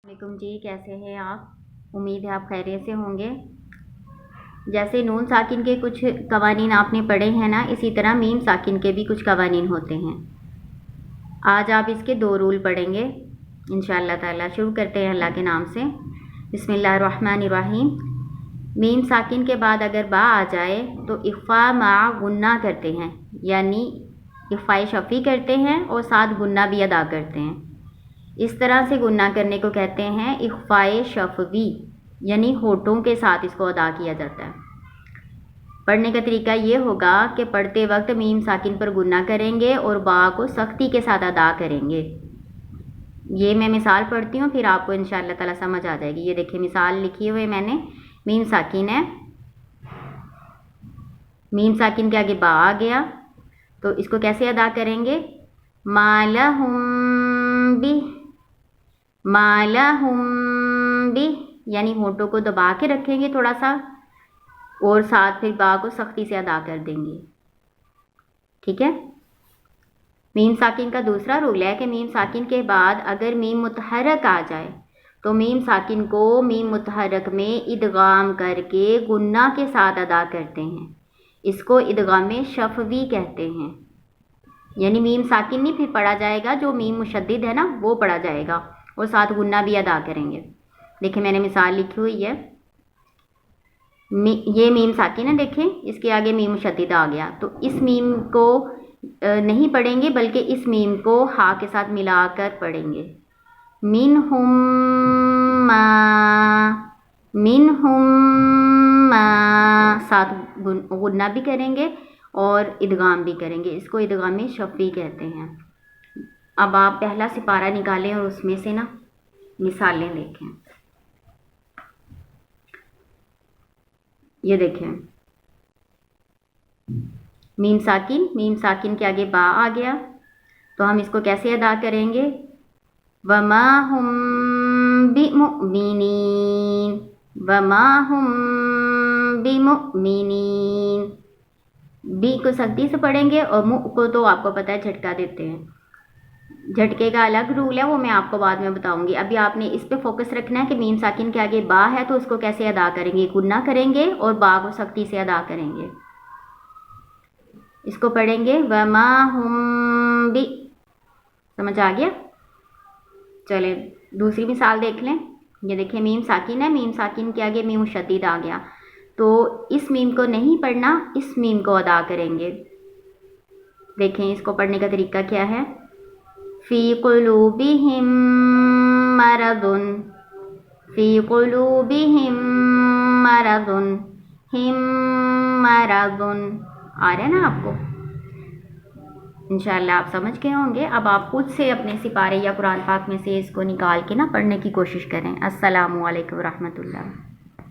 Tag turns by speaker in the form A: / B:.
A: वालेकुम जी, कैसे हैं आप। उम्मीद है आप खैरियत से होंगे। जैसे नून साकिन के कुछ कवानीन आपने पढ़े हैं ना, इसी तरह मीम साकिन के भी कुछ कवानीन होते हैं। आज आप इसके 2 रूल पढ़ेंगे इंशाअल्लाह ताला। शुरू करते हैं अल्लाह के नाम से। बिस्मिल्लाहिर्रहमानिर्रहीम। मीम साकिन के बाद अगर बा आ जाए तो इफ़ा मा गुन्ना करते हैं, यानी इफ़ाए शफ़ी करते हैं और साथ गुन्ना भी अदा करते हैं। इस तरह से गुन्ना करने को कहते हैं इख़्फ़ाए शफ़वी, यानी होठों के साथ इसको अदा किया जाता है। पढ़ने का तरीका ये होगा कि पढ़ते वक्त मीम साकिन पर गुन्ना करेंगे और बा को सख्ती के साथ अदा करेंगे। ये मैं मिसाल पढ़ती हूँ, फिर आपको इंशाअल्लाह ताला समझ आ जाएगी। ये देखिए मिसाल लिखी हुई मैंने, मीम साकिन है, मीम साकिन के आगे बा आ गया तो इसको कैसे अदा करेंगे। मालहुम बि, मालहुम बि, यानी होठों को दबा के रखेंगे थोड़ा सा और साथ फिर बा को सख्ती से अदा कर देंगे। ठीक है। मीम साकिन का दूसरा रूल है कि मीम साकिन के बाद अगर मीम मुतहरक आ जाए तो मीम साकिन को मीम मुतहरक में इदगाम करके गुन्ना के साथ अदा करते हैं। इसको इदगाम शफ़वी कहते हैं, यानी मीम साकिन नहीं फिर पढ़ा जाएगा, जो मीम मुशद्दिद है ना वो पढ़ा जाएगा और साथ गुन्ना भी अदा करेंगे। देखिए मैंने मिसाल लिखी हुई है, ये मीम साकिन है, देखें इसके आगे मीम मुशद्दिद आ गया तो इस मीम को नहीं पढ़ेंगे बल्कि इस मीम को हा के साथ मिलाकर पढ़ेंगे। मिनहुम मा, मिनहुम मा, साथ गुन्ना भी करेंगे और इदगाम भी करेंगे। इसको इदगाम शफ़ी कहते हैं। अब आप पहला सिपारा निकालें और उसमें से ना मिसालें देखें। ये देखें मीम साकिन के आगे बा आ गया तो हम इसको कैसे अदा करेंगे। वमा हुम बिमुमिनीन, वमा हुम बिमुमिनीन। बी को सख्ती से पढ़ेंगे और मुँह को तो आपको पता है झटका देते हैं। झटके का अलग रूल है, वो मैं आपको बाद में बताऊंगी। अभी आपने इस पे फोकस रखना है कि मीम साकिन के आगे बा है तो उसको कैसे अदा करेंगे। गुन्ना करेंगे और बा को सख्ती से अदा करेंगे। इसको पढ़ेंगे वमा हुम बि। समझ आ गया। चले दूसरी मिसाल देख लें। ये देखिए मीम साकिन है, मीम साकिन के आगे मीम मुशद्दिद आ गया तो इस मीम को नहीं पढ़ना, इस मीम को अदा करेंगे। देखें इसको पढ़ने का तरीका क्या है। फ़ी क़ुलूबिहिम मरदुन, फ़ी क़ुलूबिहिम मरदुन, हिम मरदुन। आ रहा है ना आपको। इंशाअल्लाह आप समझ गए होंगे। अब आप खुद से अपने सिपारे या कुरान पाक में से इसको निकाल के ना पढ़ने की कोशिश करें। अस्सलामु अलैकुम व रहमतुल्लाह।